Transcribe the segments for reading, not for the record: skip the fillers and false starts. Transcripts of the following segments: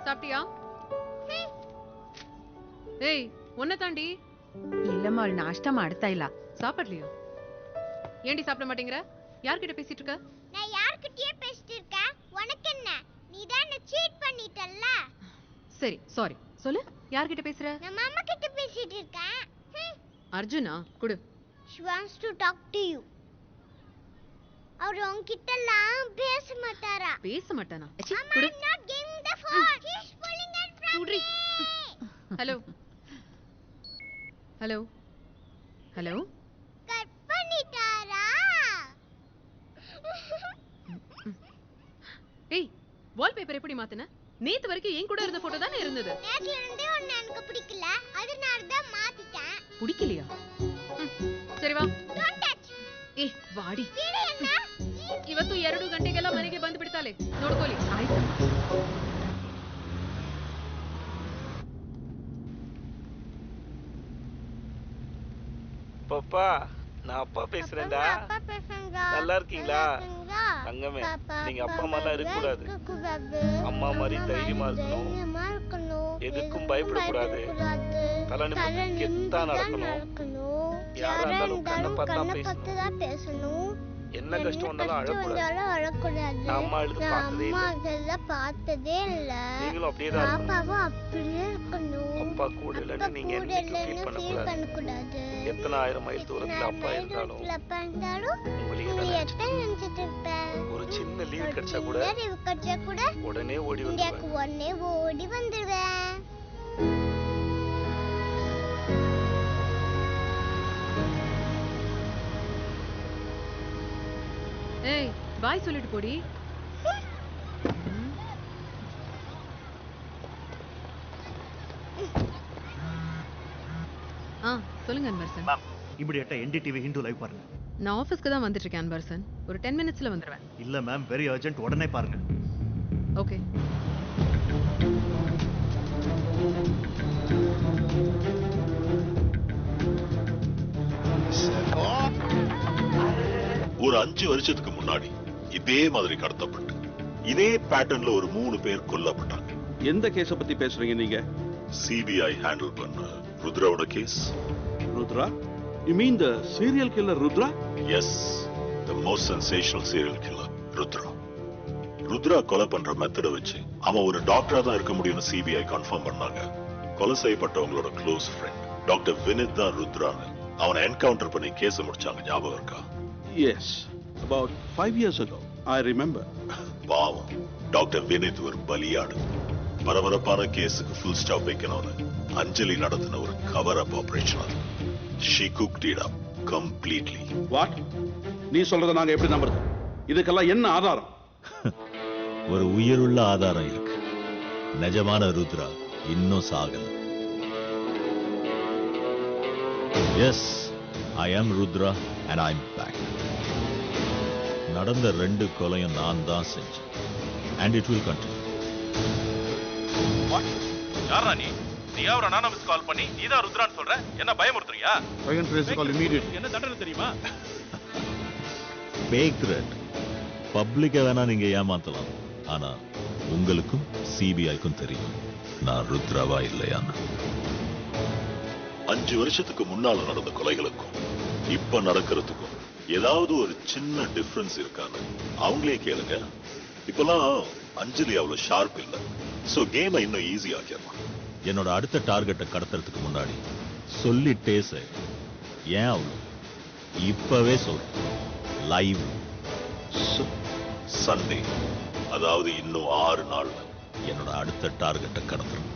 சாப்பிட்டியா? ஏய் உன்னை தாண்டி. இல்லம்மா நாஷ்டா ಮಾಡ್ತಾ ಇಲ್ಲ. சாப்பிடலையா? ஏண்டி சாப்பிட மாட்டேங்கிற? யார்கிட்ட பேசிட்டு இருக்க? நான் யார்கிட்டயே பேசிட்டு இருக்கேன். உனக்கு என்ன? நீ தான் என்ன சீட் பண்ணிட்டல்ல. சரி சாரி. சொல்லு, யார்கிட்ட பேசுற? நான் மாமா கிட்ட பேசிட்டு இருக்கேன். அர்ஜுனா குடு. She wants to talk to you. அவர் உன்கிட்டலாம் பேச மாட்டாரா? பேச மாட்டானா? குடு. I'm not giving the phone. She's pulling it from me. Hello hello hello. Cut பண்ணிட்டாரா? ஏய் வால்பேப்பர் எப்படி மாத்துன? நேத்து வரைக்கும் என் கூட இருந்த போட்டோ தானே இருந்தது. நேத்துல இருந்தே உன்னை எனக்கு பிடிக்கல, அதனால தான் மாத்திட்டேன். பிடிக்கலையா? ಸರಿ ವಾ. Don't touch. ಏ ವಾಡಿ. ಇಡಿಯನ್ನ. ಇವತ್ತು 2 ಗಂಟೆಗೆಲ್ಲ ಮನೆಗೆ ಬಂದು ಬಿಡ್ತಾಳೆ. ನೋಡ್ಕೊಳ್ಳಿ. ಆಯ್ತು. பாப்பா, நான் அப்பா பேசுறேன்டா. அப்பா பேசுங்க. நல்லா இருக்கீங்களா? தங்கமே, நீங்க அப்பா அம்மாலாம் இருக்க கூடாது. அம்மா மாதிரி தைரியமா இருக்கணும். எதுக்கும் பயப்படக்கூடாது. தலை நிமிர்ந்து கெத்தா நடக்கணும். யாரா இருந்தாலும் கண்ணை பார்த்து தான் பேசணும். என்ன கஷ்டம் வந்தாலும் அழக்கூடாது. அம்மா அழுது பார்த்ததே இல்ல. நீங்களும் அப்படியே தான் இருக்கணும். அப்பா கூட இல்லைன்னு நீங்க என்னைக்கும் ஃபீல் பண்ணக்கூடாது. எத்தனை ஆயிரம் மைல் தூரத்துல அப்பா இருந்தாலும் நினைச்சிட்டு இருப்பேன். ஒரு சின்ன லீவ் கிடைச்சா கூட உடனே ஓடி வந்துடுவேன். ஏய் பாய் சொல்லிட்டு போடி. சொல்லுங்க அன்பரசன். மேம் இமிடியேட்டா என்டிடிவி ஹிந்து லைவ் பாருங்க. நான் ஆபீஸ்க்கு தான் வந்துட்டு இருக்கேன் அன்பரசன். ஒரு 10 மினிட்ஸ்ல வந்துருவேன். இல்ல மேம் வெரி அர்ஜென்ட், உடனே பாருங்க. ஓகே. ஒரு 5 வருஷத்துக்கு முன்னாடி இதே மாதிரி கடத்தப்பட்டு இதே பேட்டர்ன்ல ஒரு 3 பேர் கொல்லப்பட்டாங்க. எந்த கேஸ பத்தி பேசுறீங்க நீங்க? சிபிஐ ஹேண்டில் பண்ண ருத்ராவோட case. Rudra? You mean the serial killer Rudra? Yes, the most sensational serial killer Rudra. Rudra கொலை பண்ற மெத்தட வச்சு அவன் ஒரு டாக்டரா தான் இருக்க முடியும்னு சிபிஐ கன்ஃபார்ம் பண்ணாங்க. கொலை செய்யப்பட்டவங்களோட க்ளோஸ் ஃப்ரெண்ட் டாக்டர் வினித் தான் ருத்ரான்னு அவனை என்கவுண்டர் பண்ணி கேஸ முடிச்சாங்க. ஞாபகம் இருக்கா? Yes, about 5 years ago. I remember. பாவம், டாக்டர் வினித் ஒரு பலியாடு. பரபரப்பான கேஸுக்கு ஃபுல் ஸ்டாப் வைக்கணும்னு அஞ்சலி நடத்தின ஒரு கவர் அப் ஆபரேஷன் அது. She cooked it up completely. What? நீ சொல்றத நாங்க எப்படி நம்புறது? இதுக்கெல்லாம் என்ன ஆதாரம்? ஒரு உயிருள்ள ஆதாரம் இருக்கு. நிஜமான ருத்ரா இன்னும் சாகல. Yes, I am Rudra and I'm back. நடந்த 2 கொலையும் நான் தான் செஞ்சேன். And it will continue. What? யாரா நீ? நீயா ஒரு அனானமஸ் கால் பண்ணி நீதான் ருத்ரான்னு சொல்ற? என்ன பயமுறுத்துறியா? Urgent trace call immediate. என்ன தண்டனை தெரியுமா? Fake threat. பப்ளிக்க வேணா நீங்க ஏமாத்தலாம். ஆனா உங்களுக்கும் சிபிஐக்கும் தெரியும் நான் ருத்ராவா இல்லையான்னு. 5 வருஷத்துக்கு முன்னால நடந்த கொலைகளுக்கும் இப்ப நடக்கிறதுக்கும் ஏதாவது ஒரு சின்ன டிஃபரன்ஸ் இருக்கான்னு அவங்களே கேளுங்க. இப்பெல்லாம் அஞ்சலி அவ்வளவு ஷார்ப் இல்ல. சோ கேமை இன்னும் ஈஸி ஆக்கிடலாம். என்னோட அடுத்த டார்கெட்டை கடத்துறதுக்கு முன்னாடி சொல்லிட்டே சார். ஏன் அவ்வளவு? இப்பவே சொல்றேன். லைவ் சண்டே, அதாவது இன்னும் 6 நாள்ல என்னோட அடுத்த டார்கெட்டை கடத்துறேன்.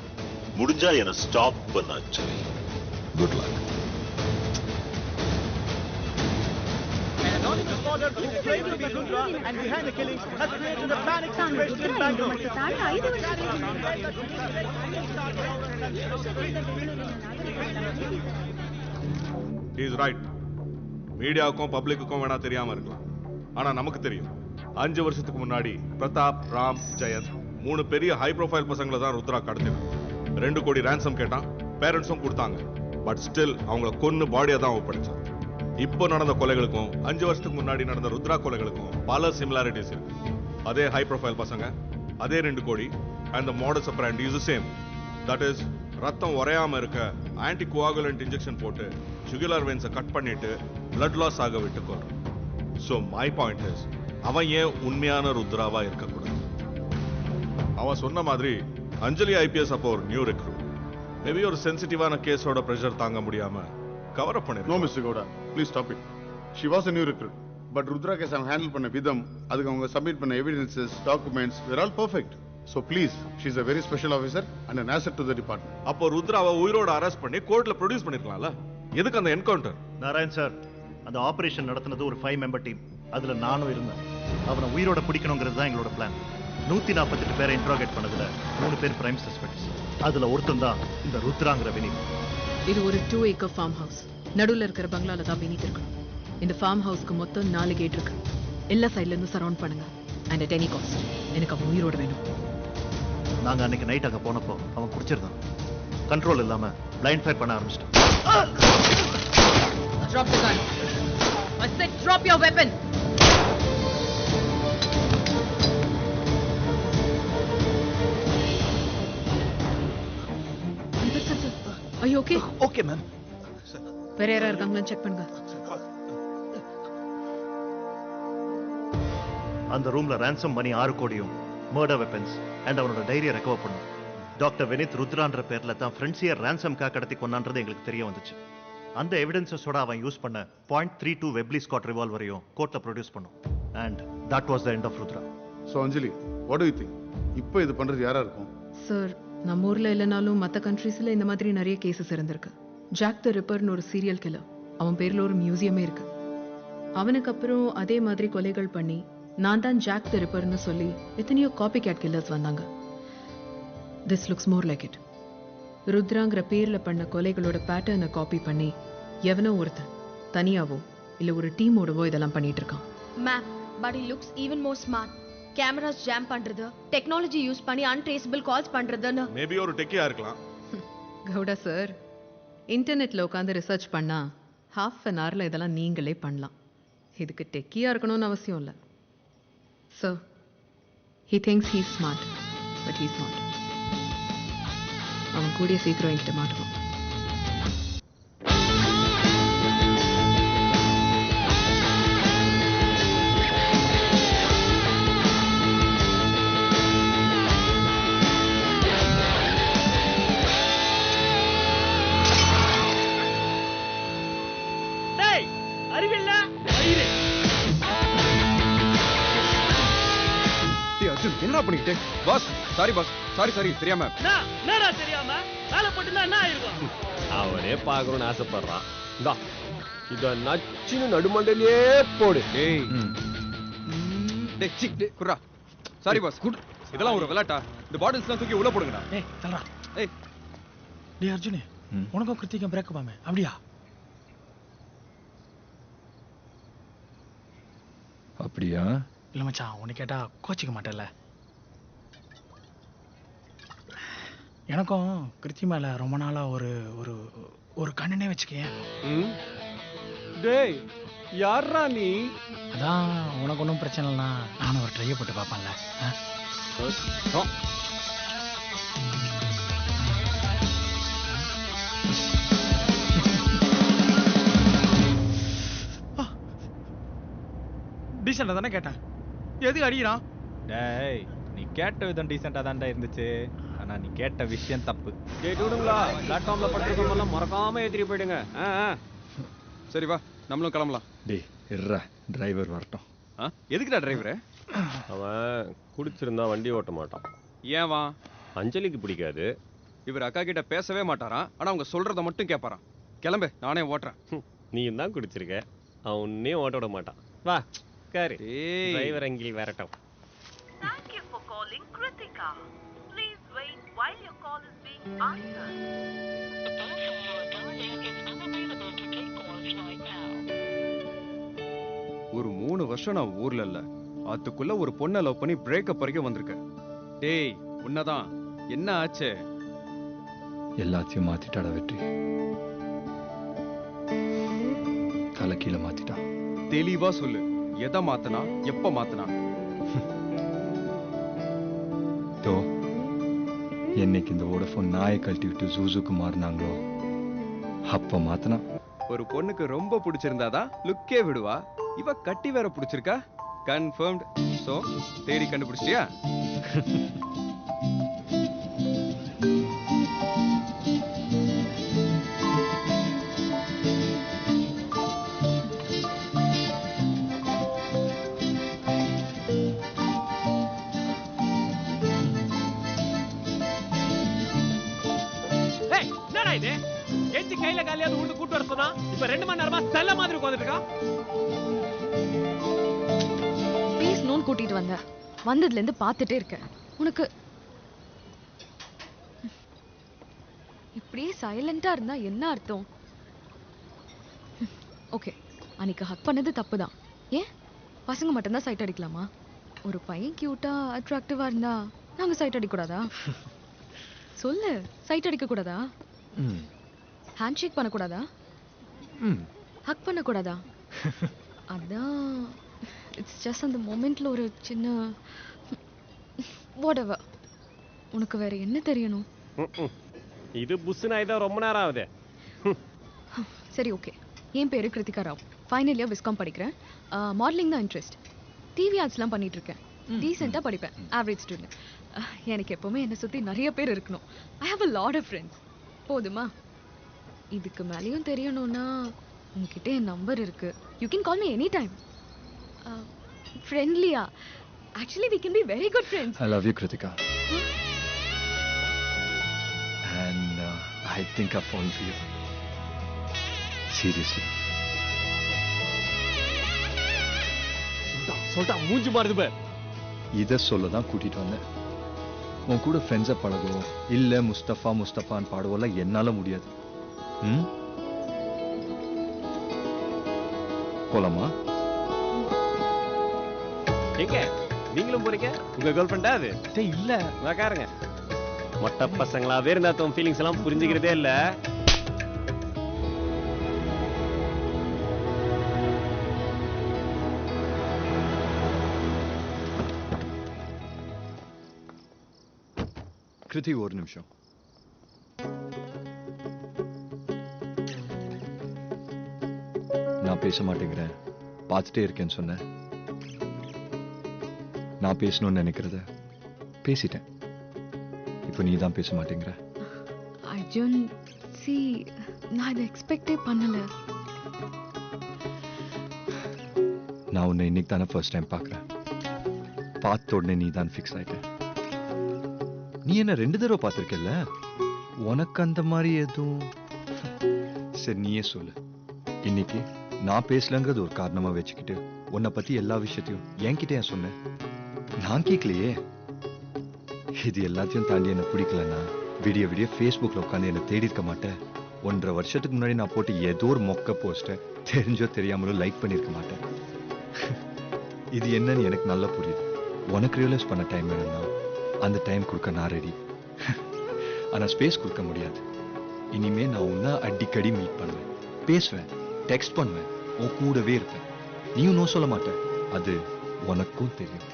முடிஞ்சா என்ன ஸ்டாப் பண்ண Anjali. Good luck. And behind the killings has created a panic situation in Bangalore. He is right. மீடியாவுக்கும் பப்ளிக்குக்கும் வேணா தெரியாம இருக்கலாம். ஆனா நமக்கு தெரியும். 5 வருஷத்துக்கு முன்னாடி பிரதாப், ராம், ஜெயந்த் 3 பெரிய ஹை ப்ரொஃபைல் பசங்களை தான் ருத்ரா கடத்தினான். 2 கோடி ransom கேட்டான். பேரண்ட்ஸும் கொடுத்தாங்க. பட் ஸ்டில் அவங்கள கொன்னு பாடியா தான் ஒப்படைச்சான். இப்போ நடந்த கொலைகளுக்கும் 5 வருஷத்துக்கு முன்னாடி நடந்த ருத்ரா கொலைகளுக்கும் பல சிமிலாரிட்டிஸ் இருக்கு. அதே ஹை ப்ரொஃபைல் பசங்க, அதே 2 கோடி, and the modus operandi is the same. That is, ரத்தம் உறையாம இருக்க ஆன்டி கோஆகுலன்ட் இன்ஜெக்ஷன் போட்டு ஜுகுலர் வெயின்ஸை கட் பண்ணிட்டு blood loss ஆக விட்டுக்கோர். So my point is, அவன் ஏன் உண்மையான ருத்ராவா இருக்கக்கூடாது? அவன் சொன்ன மாதிரி அஞ்சலி ஐபிஎஸ் அப்போ ஒரு நியூ ரெக்ரூட். மேபி ஒரு சென்சிட்டிவான கேஸோட பிரஷர் தாங்க முடியாம கவர் அப் பண்ணிருக்கோம். No mister Gowda, please stop it. She was a new recruit. பட் ருத்ரா கேஸ் அவங்க ஹேண்டில் பண்ண விதம், அதுக்கு அவங்க சப்மிட் பண்ண evidences, documents, were all perfect. So please, she is a very special officer and an asset to the department. அப்போ ருத்ராவை உயிரோட arrest பண்ணி கோர்ட்ல ப்ரொடியூஸ் பண்ணிருக்கலாம்ல? எதுக்கு அந்த என்கவுண்டர்? நாராயண் சார், அந்த ஆபரேஷன் நடத்துனது ஒரு 5 மெம்பர் டீம். அதுல நானும் இருந்தேன். அவனை உயிரோட பிடிக்கணுங்கிறது தான் எங்களோட பிளான். 148 பேரை இன்ட்ரோகேட் பண்ணதுல 3 பேர் பிரைம் சஸ்பெக்ட்ஸ். அதுல ஒருத்தன் தான் இந்த ருத்ராங்கிற வினீத். இது ஒரு 2 ஏக்கர் ஃபார்ம் ஹவுஸ். நடுவுல இருக்கிற பங்களால தான் வினீத் இருக்கணும். இந்த ஃபார்ம் ஹவுஸ்க்கு மொத்தம் 4 கேட் இருக்கு. எல்லா சைடுல இருந்து சரவுண்ட் பண்ணுங்க. அண்ட் அட் எனி காஸ்ட் எனக்கு அவன் உயிரோட வேணும். நாங்க அன்னைக்கு நைட் அங்க போனப்போ அவன் குடிச்சிருந்தான். கண்ட்ரோல் இல்லாம லைன் ஃபயர் பண்ண ஆரம்பிச்சிட்டான். Drop the gun. I said drop your weapon. Are you okay? Okay, ma'am. வேற யாரா இருக்காங்களான்னு செக் பண்ணுங்க. அந்த ரூம்ல ரான்சம் மணி 6 கோடியும் மர்டர் வெப்பன்ஸ் அண்ட் அவனோட டைரியை ரெக்கவர் பண்ணோம். டாக்டர் வினித் ருத்ரான்ற பேர்ல தான் ஃப்ரெண்ட்ஸியர் ரான்சம்கா கடத்தி கொண்டான்றது எங்களுக்கு தெரிய வந்துச்சு. அந்த எவிடன்சஸோட அவன் யூஸ் பண்ண .32 வெப்லி ஸ்காட் ரிவால்வரையும் கோர்ட்ல ப்ரொடியூஸ் பண்ணோம். And that was the end of Rudra. So Anjali, what do you think? இப்போ இது பண்றது யாரா இருக்கும்? சார், நம்ம ஊர்ல இல்லைனாலும் மற்ற கண்ட்ரீஸ்ல இந்த மாதிரி நிறைய கேசஸ் இருந்திருக்கு. ஜாக் த ரிப்பர்னு ஒரு சீரியல் கில்லர். அவன் பேர்ல ஒரு மியூசியமே இருக்கு. அவனுக்கு அப்புறம் அதே மாதிரி கொலைகள் பண்ணி நான் தான் ஜாக் த ரிப்பர்னு சொல்லி எத்தனையோ காப்பி கேட் கில்லர்ஸ் வந்தாங்க. This looks more like it. ருத்ராங்கிற பேர்ல பண்ண கொலைகளோட பேட்டர்னை காப்பி பண்ணி எவனோ ஒருத்தன் தனியாவோ இல்ல ஒரு டீமோடவோ இதெல்லாம் பண்ணிட்டு இருக்கான். Ma'am, but he looks even more smart. Cameras jam பண்றது, டெக்னாலஜி யூஸ் பண்ணி அன்ட்ரேசபிள் கால்ஸ் பண்றதுன்னு. மேபி ஒரு டெக்கியா இருக்கலாம். கவுடா சார், இன்டர்நெட்ல உட்காந்து ரிசர்ச் பண்ணா half an hourல இதெல்லாம் நீங்களே பண்ணலாம். இதுக்கு டெக்கியா இருக்கணும்னு அவசியம் இல்லை. So, he thinks he's smart, but he's not. அவன் கூடிய சீக்கிரம் என்கிட்ட மாட்டுவான். என்ன பண்ணிக்கிட்டே? பாஸ், சாரி பாஸ், சாரி தெரியாம. என்னடா தெரியாம? வேலை போட்டுனா என்ன ஆயிருக்கும்? அவனே பார்க்கணும்னு ஆசைப்படுறான். இந்தா இத நச்சின்னு நடுமண்டலே போடு. டேய் குர்ரா. சாரி பாஸ், இதெல்லாம் ஒரு விளையாட்டா? இந்த பாட்டில்ஸ்லாம் தூக்கி உள்ள போடுங்கடா. ஏய் தல்றா. ஏய் டேய் அர்ஜுன், உனக்கும் கிருத்திக்கும் பிரேக்கப் ஆமே அப்படியா? அப்படியா? இல்ல மச்சான், உன்னை கேட்டா கோச்சிக்க மாட்டேல்ல. எனக்கும் கிருத்தி மேல ரொம்ப நாளா ஒரு ஒரு ஒரு கண்ணனே வச்சுக்கேன். டேய் யாரா நீ? அதான் உனக்கு ஒன்றும் பிரச்சனை இல்லைனா நானும் ஒரு ட்ரையை போட்டு பார்ப்பேன்ல. டீசெண்டா தானே கேட்டேன், எதுக்கு அடிக்கிறான்? டேய், நீ கேட்ட விதம் டீசெண்டா தான்டா இருந்துச்சு. ஆனா நீ கேட்ட விஷயம் தப்பு. கேட்டு விடுங்களா? பிளாட்ஃபார்ம்ல படுத்துறவங்க மறக்காம ஏத்திட்டு போயிடுங்க. சரி வா, நம்மளும் கிளம்பலாம். டேய் இருடா, டிரைவர் வரட்டும். எதுக்குடா டிரைவர்? அவன் குடிச்சிருந்தா வண்டி ஓட்ட மாட்டான். ஏன் வா? அஞ்சலிக்கு பிடிக்காது. இவர் அக்கா கிட்ட பேசவே மாட்டாராம், ஆனா அவங்க சொல்றத மட்டும் கேட்பாராம். கிளம்பு, நானே ஓட்டுறேன். நீ தான் குடிச்சிருக்க, அவன் உன்னே ஓட்ட விட மாட்டான். வா காரு, டிரைவர் அங்கில் வரட்டும். Thank you for calling Kritika. Please wait while your call is being answered. The person you are dialing is unavailable to take calls right now. ஒரு 3 வருஷம் நான் ஊர்ல இல்ல, அதுக்குள்ள ஒரு பொண்ணை லவ் பண்ணி பிரேக்கப் வரைக்கும் வந்திருக்க. டேய் உன்னதான் என்ன ஆச்சு? எல்லாத்தையும் மாத்திட்டாடா வெற்றி. தலை கீழே மாத்திட்டா. தெளிவா சொல்லு, எதை மாத்தனா, எப்ப மாத்தனா? என்னைக்கு இந்த வோடஃபோன் நாயை கழட்டி விட்டு ஜூஸுக்கு மாறினாங்களோ அப்ப மாத்தினா. ஒரு பொண்ணுக்கு ரொம்ப பிடிச்சிருந்தாதான் லுக்கே விடுவா. இவ கட்டி வேற பிடிச்சிருக்கா. கன்ஃபர்ம்ட். சோ தேடி கண்டுபிடிச்சிட்டியா? கையில காலியாவது உழுந்து கூட்டு வர சொன்னா இப்ப 2 மணி நேரமா செல்ல மாதிரி உட்காந்துட்டு இருக்கா. பேசணும்னு கூட்டிட்டு வந்த, வந்ததுல இருந்து பாத்துட்டே இருக்க. உனக்கு இப்படியே சைலண்டா இருந்தா என்ன அர்த்தம்? ஓகே, அன்னைக்கு ஹக் பண்ணது தப்புதான். ஏன் பசங்க மட்டும்தான் சைட் அடிக்கலாமா? ஒரு பையன் கியூட்டா அட்ராக்டிவா இருந்தா நாங்க சைட் அடிக்க கூடாதா? சொல்லு, சைட் அடிக்க கூடாதா? ஹேண்ட் ஷேக் பண்ணக்கூடாதா? ஹக் பண்ணக்கூடாதா? அதான் இட்ஸ் ஜஸ்ட் அந்த மொமெண்ட்ல ஒரு சின்ன whatever. உனக்கு வேற என்ன தெரியணும்? இது புஸ்ஸுனா இதான் ரொம்ப நேரம் ஆகுது. சரி ஓகே, என் பேரு Krithika Rao. Final year viscom படிக்கிறேன். மாடலிங் தான் இன்ட்ரெஸ்ட். டிவி ஆட்ஸ்லாம் பண்ணிட்டு இருக்கேன். டீசெண்டாக படிப்பேன். Average student. எனக்கு எப்பவுமே என்னை சுற்றி நிறைய பேர் இருக்கணும். I have a lot of friends. போதுமா? இதுக்கு மேலேயும் தெரியணும்னா உங்ககிட்ட என் நம்பர் இருக்கு. You can call me any time. ஃப்ரெண்ட்லியா? Actually we can be very good friends. I love you, Kritika. And I think I've fallen for you. Seriously. சொல்டா மூஞ்சி மாறுது பார். இத சொல்ல தான் கூட்டிட்டு வந்தேன். உன் கூட ஃப்ரெண்ட்ஸை பழகோ இல்ல முஸ்தஃபான்னு பாடுவோம்ல என்னால முடியாது. போலாமா? எங்க நீங்களும் போறீங்க? உங்க கேர்ள் ஃப்ரெண்டா அது? இல்ல, உட்காருங்க. மொட்டை பசங்களாவே இருந்தா தம் ஃபீலிங்ஸ் எல்லாம் புரிஞ்சுக்கிறதே இல்ல. கிருதி ஒரு நிமிஷம். நான் பேச மாட்டேங்கிறேன், பார்த்துட்டே இருக்கேன்னு சொன்னேன். நான் பேசணும்னு நினைக்கிறத பேசிட்டேன். இப்போ நீ தான் பேச மாட்டேங்கிற. அர்ஜுன், சி நான் இதை எக்ஸ்பெக்டே பண்ணல. நான் உன்னை இன்னைக்கு தானே ஃபர்ஸ்ட் டைம் பார்க்குறேன். பார்த்த உடனே நீ தான் ஃபிக்ஸ் ஆயிட்ட. நீ என்ன 2 தடவை பார்த்துருக்கல? உனக்கு அந்த மாதிரி எதுவும்? சரி நீயே சொல்லு. இன்னைக்கு நான் பேசலங்கிறது ஒரு காரணமா வச்சுக்கிட்டு உன்னை பத்தி எல்லா விஷயத்தையும் என்கிட்ட ஏன் சொன்னேன்? நான் கேட்கலையே. இது எல்லாத்தையும் தாண்டி என்ன பிடிக்கலன்னா விடிய விடிய ஃபேஸ்புக்ல உட்காந்து என்ன தேடி இருக்க மாட்டேன். 1.5 வருஷத்துக்கு முன்னாடி நான் போட்டு ஏதோ ஒரு மொக்க போஸ்ட தெரிஞ்சோ தெரியாமலோ லைக் பண்ணிருக்க மாட்டேன். இது என்னன்னு எனக்கு நல்லா புரியுது. உனக்கு ரியலைஸ் பண்ண டைம் வேணும்னா அந்த டைம் கொடுக்க நான் ரெடி. ஆனா ஸ்பேஸ் கொடுக்க முடியாது. இனிமே நான் உன்னை அடிக்கடி மீட் பண்ணுவேன், பேசுவேன், டெக்ஸ்ட் பண்ணுவேன், உன் கூடவே இருப்பேன். நீயும் நோ சொல்ல மாட்டேன். அது உனக்கும் தெரியும்.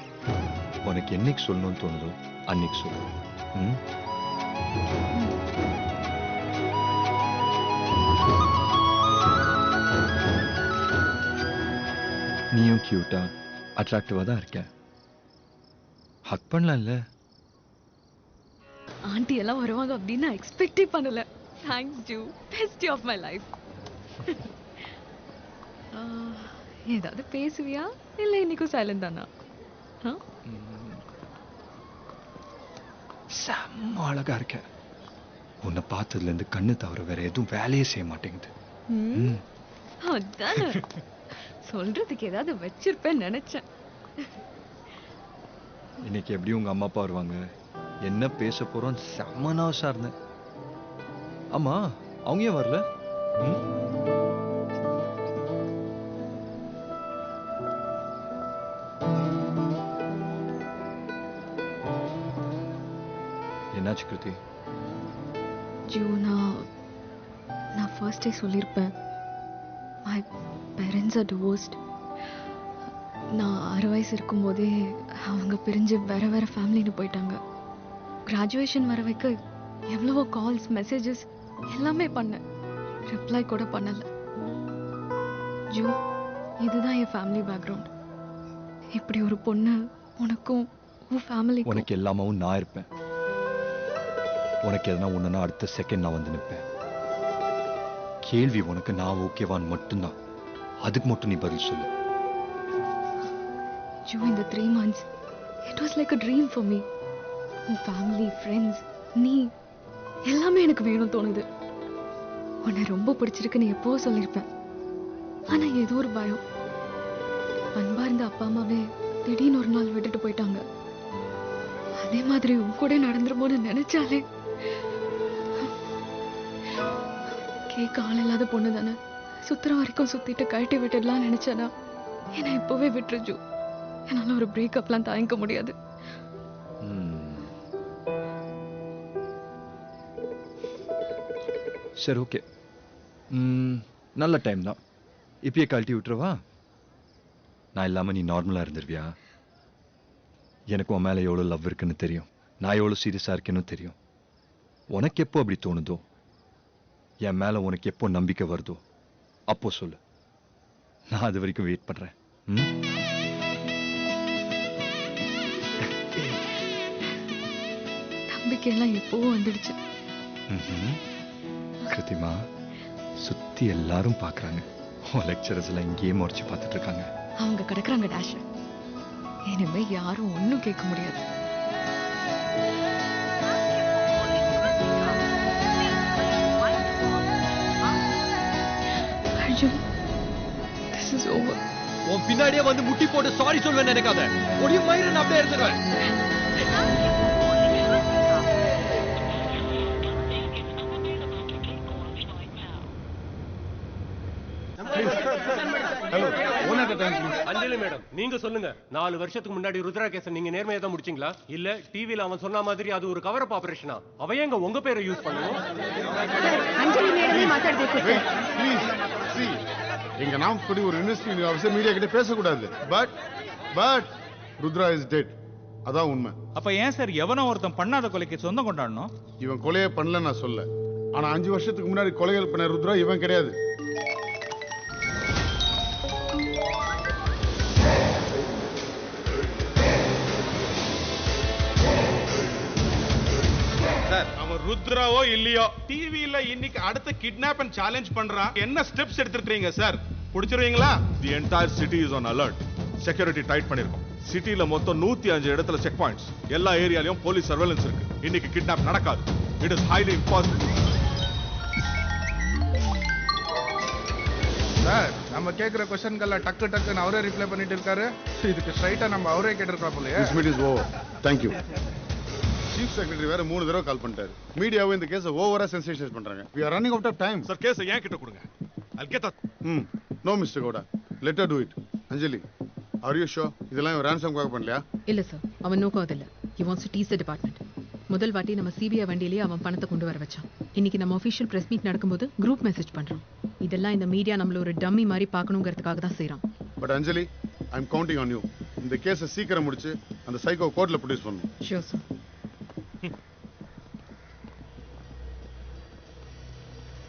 உனக்கு என்னைக்கு சொல்லணும்னு தோணுதோ அன்னைக்கு சொல்லு. நீயும் கியூட்டா அட்ராக்டிவா தான் இருக்க. ஹக் பண்ணலாம்ல? ஆண்டி எல்லாம் வருவாங்க அப்படின்னு நான் எக்ஸ்பெக்டே பண்ணல. தேங்க்ஸ் ஜூ, பெஸ்ட் ஆஃப் மை லைஃப். ஏதாவது பேசுவியா இல்ல இன்னைக்கும் சைலண்ட் தானா? செம்ம அழகா இருக்க. உன்னை பார்த்ததுல இருந்து கண்ணு தவிர வேற எதுவும் வேலையே செய்ய மாட்டேங்குது. அதானே சொல்றதுக்கு ஏதாவது வச்சிருப்பேன்னு நினைச்சேன். இன்னைக்கு எப்படி உங்க அம்மா அப்பா வருவாங்க, என்ன பேச போறோம் செம்ம நர்வஸா இருந்தேன். ஆமா அவங்க ஏன் வரல? என்னாச்சு கிருதி? ஜூ, நான் ஃபர்ஸ்ட் டே சொல்லியிருப்பேன். My parents are divorced. நான் 6 வயசு இருக்கும்போதே அவங்க பிரிஞ்சு வேற வேற ஃபேமிலின்னு போயிட்டாங்க. கிராஜுவேஷன் வர வைக்க எவ்வளவோ கால்ஸ் மெசேஜஸ் எல்லாமே பண்ணேன். ரிப்ளை கூட பண்ணல. ஜோ, இதுதான் என் ஃபேமிலி பேக்ரவுண்ட். இப்படி ஒரு பொண்ணு உனக்கும் உன் ஃபேமிலி. உனக்கு எல்லாமாவும் நான் இருப்பேன். உனக்கு எதனா ஒண்ணுன்னா அடுத்த செகண்ட் நான் வந்து நிற்பேன். கேள்வி உனக்கு நான் ஓகேவான்னு மட்டும்தான். அதுக்கு மட்டும் நீ பதில் சொல்லு. ஜோ, இந்த 3 months it was like a dream for me. உன் ஃபேமிலி, ஃப்ரெண்ட்ஸ், நீ எல்லாமே எனக்கு வேணும் தோணுது. உன்னை ரொம்ப பிடிச்சிருக்குன்னு எப்போ சொல்லியிருப்பேன். ஆனா ஏதோ ஒரு பயம். அன்பா இருந்த அப்பா அம்மாவே திடீர்னு ஒரு நாள் விட்டுட்டு போயிட்டாங்க. அதே மாதிரி உன் கூட நடந்துருமோன்னு நினைச்சாலே. கேட்க ஆள் இல்லாத பொண்ணு தானே, சுத்துற வரைக்கும் சுத்திட்டு கழட்டி விட்டுடலாம் நினைச்சேனா என்னை இப்பவே விட்டுருஜு. என்னால ஒரு பிரேக்கப்லாம் தாங்கிக்க முடியாது. சரி, ஓகே. நல்ல டைம் தான். இப்பயே கழட்டி விட்டுருவா? நான் இல்லாம நீ நார்மலா இருந்துருவியா? எனக்கு உன் மேல எவ்வளவு லவ் இருக்குன்னு தெரியும். நான் எவ்வளவு சீரியஸா இருக்கேன்னு தெரியும். உனக்கு எப்போ அப்படி தோணுதோ, என் மேல உனக்கு எப்போ நம்பிக்கை வருதோ அப்போ சொல்லு. நான் அது வரைக்கும் வெயிட் பண்றேன். நம்பிக்கையெல்லாம் எப்போ வந்துடுச்சு. கிருத்திமா, சுத்தி எல்லாரும் பாக்குறாங்க. லெக்சரர்ஸ் எல்லாம் இங்கேயே முறைச்சு பார்த்துட்டு இருக்காங்க. அவங்க கிடக்குறாங்க டேஷ். இனிமே யாரும் ஒன்னும் கேட்க முடியாது. Arjun, this is over. உன் பின்னாடியே வந்து முட்டி போட்டு சாரி சொல்வேன்னு நினைக்காத. ஒடியும் மயிரை நான் அப்படியே எடுத்துருவேன். அஞ்சலி மேடம், நீங்க சொல்லுங்க. 4 வருஷத்துக்கு முன்னாடி ருத்ரா கேஸ நீங்க நேர்மையா தான் முடிச்சீங்களா? இல்ல டிவில அவன் சொன்ன மாதிரி அது ஒரு கவர் அப் ஆபரேஷனா? அவன் எங்க உங்க பேரை யூஸ் பண்ணுவோம்? அஞ்சலி நேர்மையா மாத்தாடுதே சார். ப்ளீஸ் see, எங்க நாம் படி ஒரு இன்வெஸ்டிகேட்டிவ் ஆபீசர் மீடியா கிட்ட பேசக்கூடாது. But Rudra is dead. அதான் உண்மை. அப்ப ஏன் சார் எவனோ ஒருத்தன் பண்ணாத கொலைக்கு சொந்தம் கொண்டாடணும்? இவன் கொலையே பண்ணல நான் சொல்ல. ஆனா 5 வருஷத்துக்கு முன்னாடி கொலைகள் பண்ண ருத்ரா இவன் கிடையாது. அவன் ருத்ராவோ இல்லையோ, டிவில இன்னைக்கு அடுத்த கிட்னாப் அண்ட் சேலஞ்ச் பண்றான். என்ன ஸ்டெப்ஸ் எடுத்துக்கிறீங்க சார்? புடிச்சிருவீங்களா? The entire city is on alert. Security tight பண்ணிருக்கோம். சிட்டில மொத்தம் 105 இடத்துல செக் பாயிண்ட்ஸ். எல்லா ஏரியாலயும் போலீஸ் சர்வேலன்ஸ் இருக்கு. இன்னைக்கு கிட்னாப் நடக்காது. It is highly impossible. Sir, நம்ம கேக்குற क्वेश्चनக்கெல்லாம் டக்குன்னு அவரே ரிப்ளை பண்ணிட்டு இருக்காரு. இதுக்கு ஸ்ட்ரைட்டா நம்ம அவரே கேட்டிருக்கோம் போலயே. This meeting is over. Thank you. Chief secretary வேற 3 தடவை கால் பண்ணிட்டாரு. மீடியாவும் இந்த கேஸை ஓவரா சென்சேஷனைஸ் பண்றாங்க. We are running out of time. Sir, கேஸை ஏன் கிட்ட கொடுங்க. I'll get that. No Mr. Gowda. Let her do it. Anjali, are you sure இதெல்லாம் ransom காக பண்ணலையா? இல்ல சார், அவன் நோக்கம் அது இல்ல. He wants to tease the department. முதல் வாட்டி நம்ம சிபிஐ வண்டியிலேயே அவன் பணத்தை கொண்டு வர வச்சான். இன்னைக்கு நம்ம ஆஃபீஷியல் பிரஸ் மீட் நடக்கும்போது குரூப் மெசேஜ் பண்றான். இதெல்லாம் இந்த மீடியா நம்மள ஒரு டம்மி மாதிரி பார்க்கணுங்கிறதுக்காக தான் செய்றான். But Anjali, I am counting on you. இந்த கேஸை சீக்கிரம் முடிச்சு அந்த சைக்கோ கோர்ட்ல ப்ரொடியூஸ் பண்ணணும். Sure sir.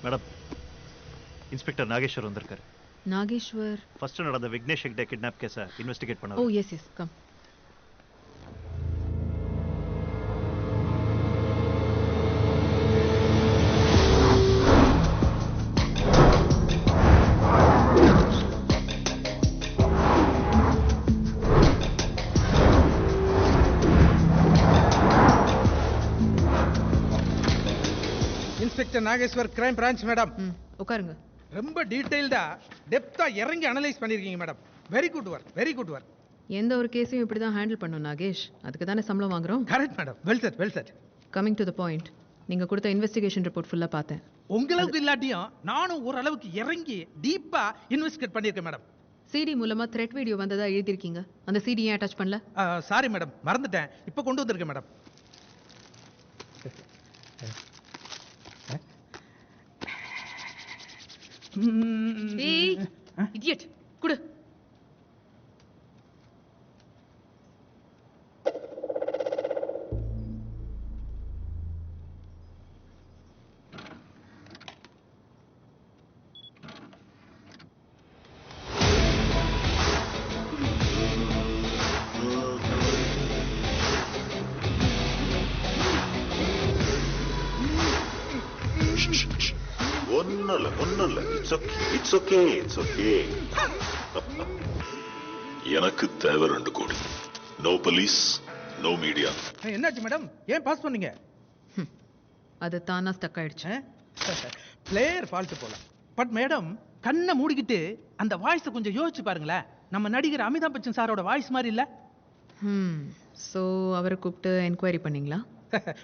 Madam, inspector Nageshwar வந்திருக்காரு. நாகேஸ்வர் ஃபர்ஸ்ட் நடந்த விக்னேஷ் ஹெக்டே கிட்னாப் கேஸை இன்வெஸ்டிகேட் பண்ணாரு. Oh yes yes, come. Inspector Nageshwar, crime branch madam. உட்காருங்க. ரொம்ப டீடைல்டா டெப்தா இறங்கி அனலைஸ் பண்ணிருக்கீங்க மேடம். Very good work, very good work. எந்த ஒரு கேஸையும் இப்படி தான் ஹேண்டில் பண்ணோம் நாகேஷ். அதுக்கு தானே சம்பளம் வாங்குறோம். Correct madam. Well set, well set. Coming to the point, நீங்க கொடுத்த இன்வெஸ்டிகேஷன் ரிப்போர்ட் ஃபுல்லா பார்த்தேன். உங்களுக்கு இல்லாட்டியும் நானும் ஓரளவுக்கு இறங்கி டீப்பா இன்வெஸ்டிகேட் பண்ணியிருக்கேன் மேடம். சிடி மூலமா த்ரெட் வீடியோ வந்ததா எழுதிருக்கீங்க. அந்த சிடி ஏன் அட்டாச் பண்ணல? சாரி மேடம், மறந்துட்டேன். இப்போ கொண்டு வந்திருக்கேன் மேடம். ஏய் இடியட், குடு. ஒன்னும் இல்ல இட்ஸ் ஓகே எனக்கு தேவை 2 கோடி. No police, no media. என்னாச்சு மேடம், ஏன் பாஸ் பண்ணீங்க? அது தானா ஸ்டக் ஆயிடுச்சு. பிளேயர் ஃபால்ட் போல. பட் மேடம், கண்ணை மூடிக்கிட்டு அந்த வாய்ஸை கொஞ்சம் யோசிச்சு பாருங்களேன். நம்ம நடிகர் அமிதாப் பச்சன் சாரோட வாய்ஸ் மாதிரி இல்ல? சோ அவரை கூப்பிட்டு என்கொயரி பண்ணீங்களா?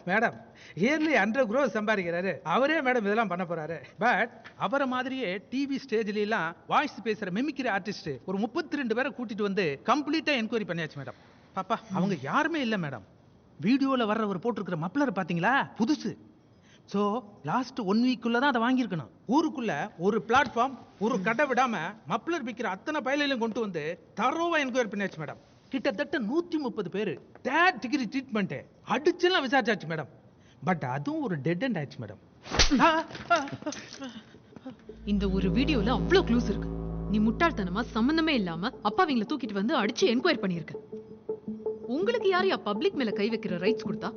மேடம், இயர்லி 100 crores சம்பாதிக்கிறாரு. அவரே மேடம் இதெல்லாம் பண்ண போறாரு. பட் அவரை மாதிரியே டிவி ஸ்டேஜ்ல எல்லாம் வாய்ஸ் பேசுற மிமிக்ரி ஆர்டிஸ்ட் ஒரு 32 பேரை கூட்டிட்டு வந்து கம்ப்ளீட்டா என்கொயரி பண்ணியாச்சு மேடம். பாப்பா, அவங்க யாருமே இல்ல மேடம். வீடியோல வர்றவர் போட்டிருக்கிற மப்ளர் பாத்தீங்களா, புதுசு. சோ லாஸ்ட் 1 வீக்குள்ள தான் அதை வாங்கியிருக்கணும். ஊருக்குள்ள ஒரு பிளாட்ஃபார்ம், ஒரு கடை விடாம மப்ளர் விற்கிற அத்தனை பயலையும் கொண்டு வந்து தரோவா என்கொயரி பண்ணியாச்சு மேடம். கிட்டத்தட்ட 130 பேரு தேர்ட் டிகிரி ட்ரீட்மெண்ட் அடிச்செல்லாம் விசாரிச்சாச்சு மேடம். பட் அதுவும் ஒரு டெட் எண்ட் ஆயிடுச்சு மேடம். இந்த ஒரு வீடியோல அவ்வளவு க்ளூஸ் இருக்கு. நீ முட்டாள்தனமா சம்பந்தமே இல்லாம அப்பாவிங்களை தூக்கிட்டு வந்து அடிச்சு என்கொயரி பண்ணிருக்க. உங்களுக்கு யாரையா பப்ளிக் மேல கை வைக்கிற ரைட்ஸ் கொடுத்தா?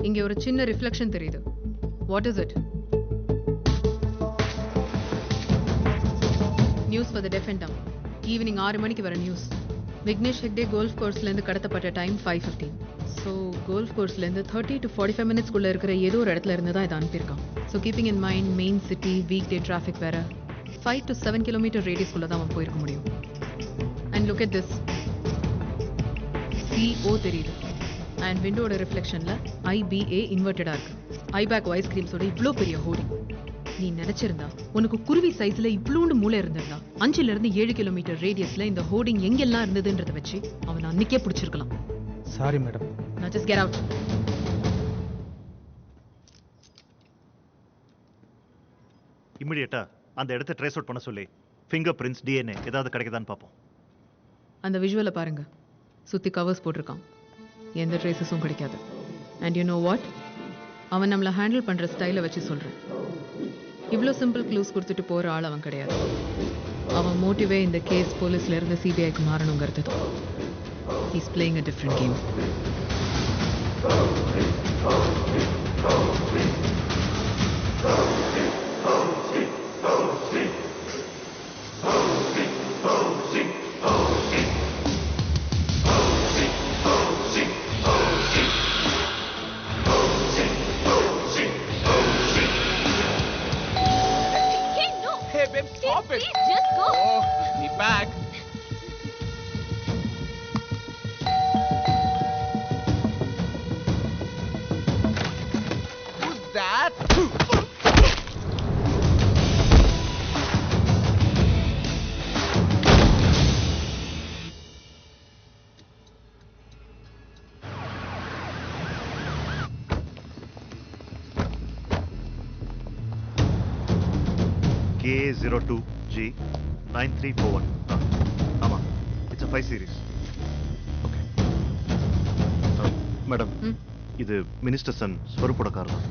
இங்க ஒரு சின்ன ரிஃப்ளெக்ஷன் தெரியுது. What is it? News for the deaf and டம். ஈவினிங் 6 மணிக்கு வர நியூஸ். விக்னேஷ் ஹெக்டே கோல்ஃப் கோர்ஸ்ல இருந்து கடத்தப்பட்ட டைம் 5:15. ஸோ கோல்ஃப் கோர்ஸ்ல இருந்து 30 to 45 மினிட்ஸ்க்குள்ள இருக்கிற ஏதோ ஒரு இடத்துல இருந்து தான் இதை அனுப்பியிருக்கான். So keeping in mind main city, weekday traffic வேற, 5 to 7 கிலோமீட்டர் ரேடியஸ்குள்ள தான் அவன் போயிருக்க முடியும். And look at this. CO தெரியுது. அண்ட் விண்டோட ரிஃப்ளெக்ஷன்ல IBA இன்வெர்டடா இருக்கு. ஐபேக் ஐஸ்கிரீம்ஸோட இவ்ளோ பெரிய ஹோர்டிங். நீ நினைச்சிருந்தா உனக்கு குருவி சைஸ்ல இவ்வளோண்டு மூளை இருந்திருந்தா 5 to 7 கிலோமீட்டர் ரேடியஸ்ல இந்த ஹோர்டிங் எங்கெல்லாம் இருந்ததுன்றதை வச்சு அவன் அன்னைக்கே பிடிச்சிருக்கலாம். Sorry madam. நான் ஜஸ்ட் கெட் அவுட். இமிடியேட்டா அந்த இடத்தை ட்ரேஸ் அவுட் பண்ண சொல்லி ஃபிங்கர் பிரிண்ட்ஸ், DNA ஏதாவது கிடைக்குதான்னு பார்ப்போம். அந்த விஷுவலை பாருங்க. சுத்தி கவர்ஸ் போட்டிருக்கான். எந்த ட்ரேசஸும் கிடைக்காது. அண்ட் யூ நோ வாட், அவன் நம்மளை ஹேண்டில் பண்ற ஸ்டைலை வச்சு சொல்றேன். இவ்வளோ சிம்பிள் க்ளூஸ் கொடுத்துட்டு போற ஆள் அவன் கிடையாது. அவன் மோட்டிவே இந்த கேஸ் போலீஸ்ல இருந்து CBIக்கு மாறணுங்கிறது. He's playing a different game. Stop it! Please, just go! Oh, be back! Who's that? K02G 9341. ஆமா, it's a 5 series. Okay madam, இது மினிஸ்டர் சன் ஸ்வரூப்போட கார் தான்.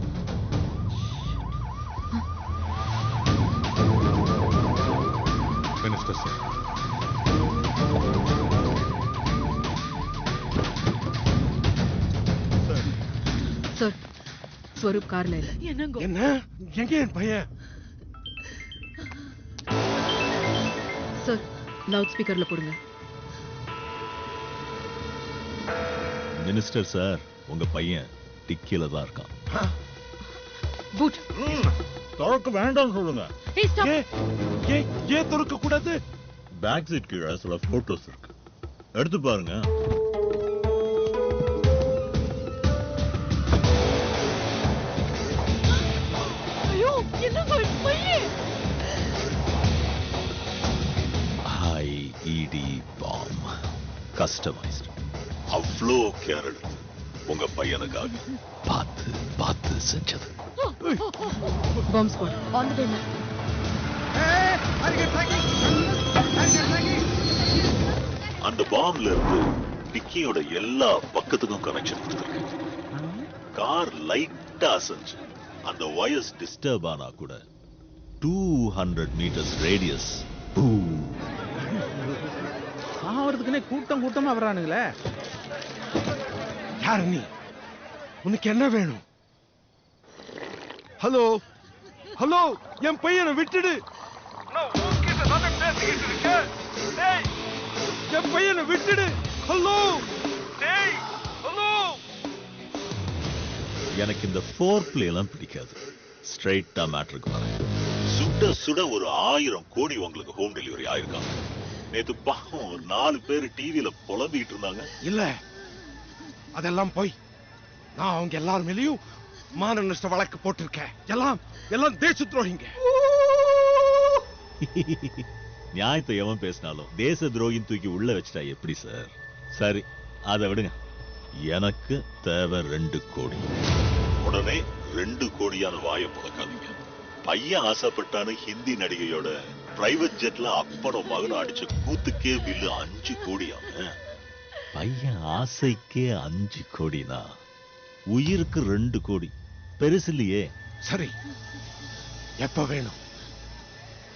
Minister son. சார், ஸ்வரூப் கார்ல இல்ல. என்ன? எங்க என் பையன்? சார், லவுட் ஸ்பீக்கர்ல போடுங்க. மினிஸ்டர் சார், உங்க பையன் டிக்கில தான் இருக்கான். பூட். திறக்க வேண்டாம் சொல்லுங்க. ஏன் திறக்க கூடாது? பேக் சீட் கீழே சில போட்டோஸ் இருக்கு, எடுத்து பாருங்க. ஐயோ, என்ன பையன்? IED bomb, customised. அவ்வளோ கேர் எடுத்து உங்க பையனுக்காக பார்த்து பார்த்து செஞ்சது. Bomb squad on the way. அந்த பாம்ல இருந்து டிக்கியோட எல்லா பக்கத்துக்கும் கனெக்ஷன் கொடுத்துருக்கு. கார் லைட்டா அசைஞ்சு அந்த வயர்ஸ் டிஸ்டர்ப் ஆனா கூட 200 meters ரேடியஸ். சாவறதுக்குன்னே கூட்டமா வர்றானுங்களே. யார் நீ? உனக்கு என்ன வேணும்? ஹலோ ஹலோ, என் பையனை விட்டுடு. என் பையனை விட்டுடு. Hello hello. எனக்கு இந்த ஃபோர் பிளே எல்லாம் பிடிக்காது. ஸ்ட்ரைட்டா மேட்டருக்கு வரேன். சுட சுட ஒரு 1000 கோடி உங்களுக்கு ஹோம் டெலிவரி ஆயிருக்காங்க. நேத்து பாவம் ஒரு 4 பேர் டிவியில புலம்பிட்டு இருந்தாங்க. இல்ல, அதெல்லாம் போய் நான் அவங்க எல்லார் மேலயும் மான நஷ்ட வழக்கு போட்டிருக்கேன். எல்லாம் தேச துரோகிங்க. நியாயத்தை எவன் பேசினாலும் தேச துரோகின் தூக்கி உள்ள வச்சிட்டா எப்படி சார்? சரி, அதை விடுங்க. எனக்கு தேவை 2 கோடி. உடனே 2 கோடியான வாயை புழக்காதீங்க. பையன் ஆசைப்பட்டான்னு ஹிந்தி நடிகையோட பிரைவேட் ஜெட்ல அப்பனும் மகனும் அடிச்ச கூத்துக்கே பில்லு 5 கோடியாம. பையன் ஆசைக்கே 5 கோடினா உயிருக்கு 2 கோடி பெருசு இல்லையே. சரி, எப்ப வேணும்?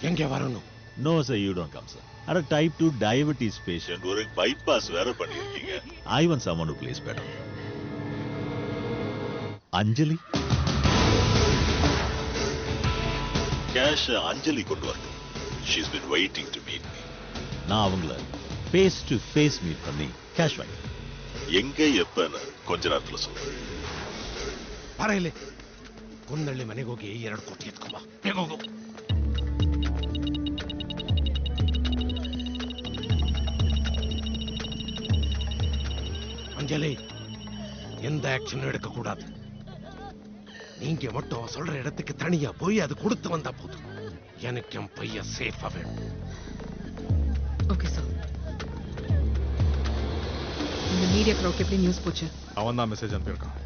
எங்க வரணும்? No sir, you don't come sir. அட டைப் 2 டயபெட்டிஸ் பேஷண்ட், ஒரு பைபாஸ் வேற பண்ணிருக்கீங்க. I want someone to please better. Anjali cash Anjali கொண்டு வரணும். She's been waiting to meet me. நான் அவங்கள ஃபேஸ் டு ஃபேஸ் மீட் பண்ணி கேஷ் வாங்கி எங்க எப்பன்னு கொஞ்ச நேரத்துல சொல்றேன். ಬರಲಿ, ಕುಂದಳ್ಳಿ ಮನೆಗೆ ಹೋಗಿ 2 ಕೋಟಿ ಎತ್ಕೊಂಬ. ಬೇಗ ಹೋಗು. அஞ்சலி, எந்த ஆக்ஷனும் எடுக்க கூடாது. நீங்க மட்டும் சொல்ற இடத்துக்கு தனியா போய் அது கொடுத்து வந்தா போதும். எனக்கு என் பையன் சேஃபா வேணும். Okay sir. இந்த மீடியா க்ரௌட்க்கு எப்படி நியூஸ் போச்சு? அவன் தான் மெசேஜ் அனுப்பியிருக்கான்.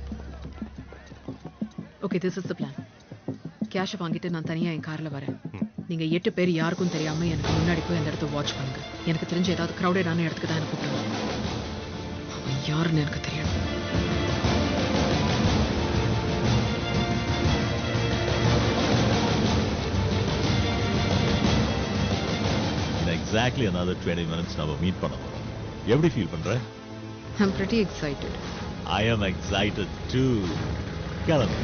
Okay, this is the plan. கேஷை வாங்கிட்டு நான் தனியா என் கார்ல வரேன். நீங்க 8 பேர் யாருக்கும் தெரியாம எனக்கு முன்னாடி போய் அந்த இடத்த வாட்ச் பண்ணுங்க. எனக்கு தெரிஞ்ச ஏதாவது க்ரௌடடான இடத்துக்கு தான் எனக்கு கூப்பிடுங்க. அவன் யாருன்னு எனக்கு தெரியும். Exactly another 20 minutes நம்ம மீட் பண்ண போறோம். எப்படி ஃபீல் பண்ற? I'm pretty excited. I am excited too. கிளம்பு.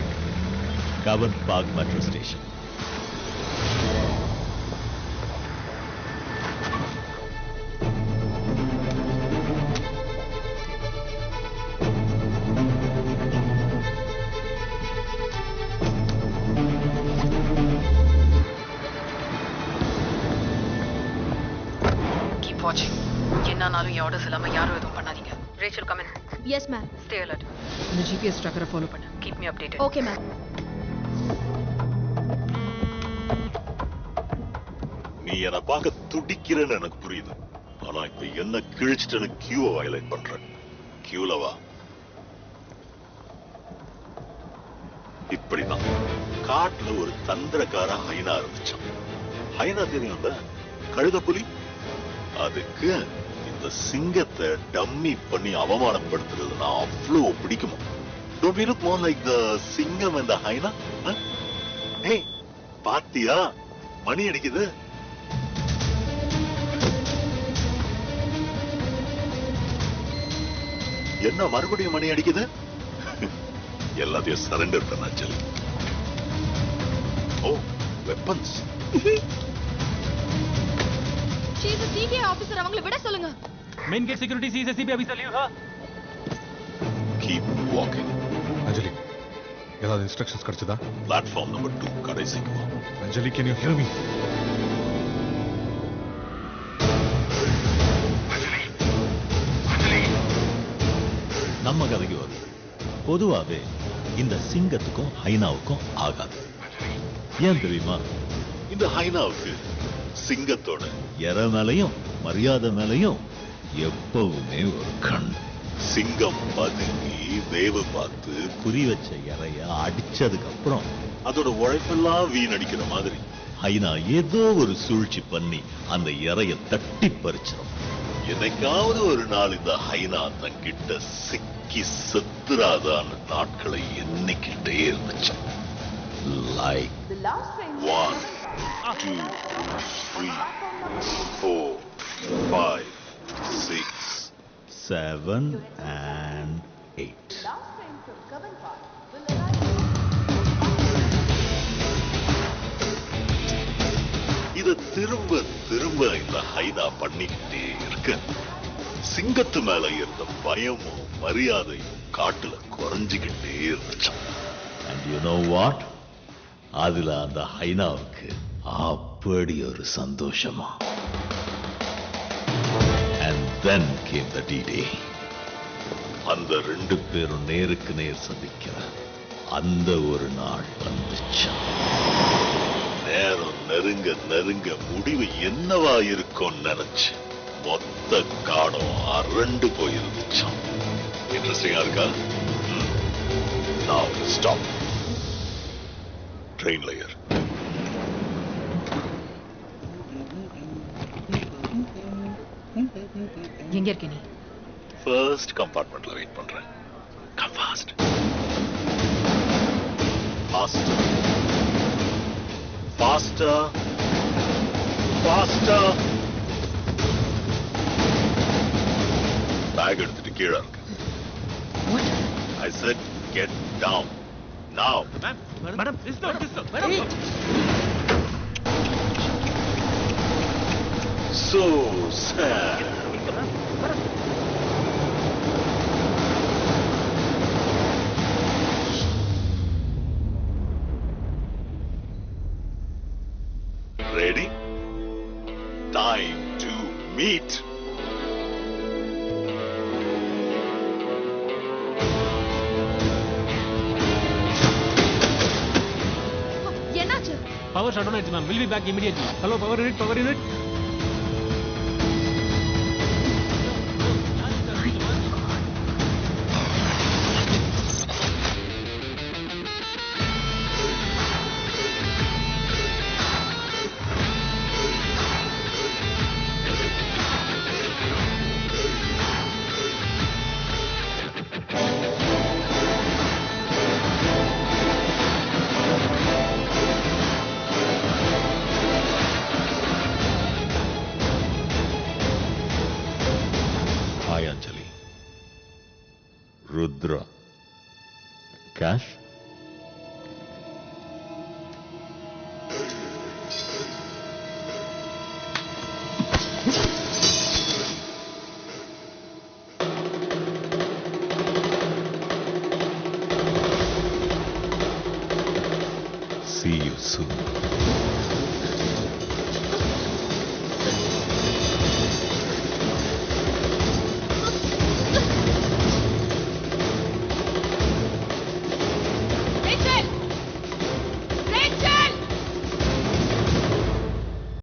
Cubbon park metro station. Keep watching. என்னன்னாலும் என் ஆர்டர்ஸ் இல்லாம யாரும் எதுவும் பண்ணாதீங்க. Rachel, come in. Yes, ma'am. Stay alert. இந்த GPS tracker ஃபாலோ பண்ணு. Keep me updated. Okay, ma'am. நீ என்ன பார்க்க துடிக்கிறேன்னு எனக்கு புரியுது. ஆனா இப்ப என்ன கிழிச்சிட்டு கியூவை வயலேட் பண்ற. கியூல வா. இப்படிதான் காட்டுல ஒரு தந்திரக்கார ஹைனா இருந்துச்சான். ஹைனா தெரியும்ல, கழுத புலி. அதுக்கு இந்த சிங்கத்தை டம்மி பண்ணி அவமானப்படுத்துறது நான் அவ்வளவு பிடிக்குமா? Don't we look more like the சிங்கம் and the hyena? Hey, பாத்தியா மணி அடிக்குது. என்ன மறுபடியும் மணி அடிக்குது? எல்லாத்தையும் சரண்டர் பண்ண சொல்லி. ஓ, weapons. She is a CBI officer. அவங்கள விட சொல்லுங்க. Main gate security sees a CBI officer. Leave her. Keep walking. அஞ்சலி, ஏதாவது இன்ஸ்ட்ரக்ஷன்ஸ் கிடைச்சதா? பிளாட்ஃபார்ம் நம்பர் 2 கடைசிக்கு வா. அஞ்சலி, can you hear me? நம்ம கதைக்கு வருது. பொதுவாவே இந்த சிங்கத்துக்கும் ஹைனாவுக்கும் ஆகாது. ஏன் தெரியுமா? இந்த ஹைனாவுக்கு சிங்கத்தோட எற மேலையும் மரியாதை மேலையும் எப்பவுமே ஒரு கண். சிங்கம் பதுங்கி வேவு பார்த்து குறி வச்ச இறைய அடிச்சதுக்கு அப்புறம் அதோட உழைப்பெல்லாம் வீணடிக்கிற மாதிரி ஹைனா ஏதோ ஒரு சூழ்ச்சி பண்ணி அந்த இறைய தட்டி பறிச்சிடும். என்னைக்காவது ஒரு நாள் இந்த ஹைனா தங்கிட்ட சிக்கி செத்துராதான நாட்களை எண்ணிக்கிட்டே இருந்துச்சு. Like 1 2 3 4 5 6 7 and 8. இத திரும்ப திரும்ப இந்த ஹைனா பண்ணிக்கிட்டே இருக்க சிங்கத்து மேல இருந்த பயமும் மரியாதையும் காட்டுல குறைஞ்சுக்கிட்டே இருந்துச்சு. And you know what? அதுல அந்த ஹைனாவுக்கு அப்படி ஒரு சந்தோஷமா. And then came the D-Day. அந்த ரெண்டு பேரும் நேருக்கு நேர் சந்திக்கிற அந்த ஒரு நாள் வந்துச்சு. நேரம் நெருங்க நெருங்க முடிவு என்னவா இருக்கும்னு நினைச்சு மொத்த காடம் அரண்டு போயிருந்துச்சு. இன்ட்ரெஸ்டிங்கா இருக்கா? Now stop. Train layer. எங்க இருக்க நீ? First compartmentல வெயிட் பண்றேன். Come fast. Faster. Faster. Faster. Bag எடுத்துட்டு கீழே இருக்கு. I said get down. Now. Madam, this door. So sad. Ready? Time to meet. என்னாச்சு? பவர் ஷட் டவுன் ஆயிடுச்சு ma'am. Will be back immediately. Hello power unit. Hi Anjali. Rudra. Cash? See you soon.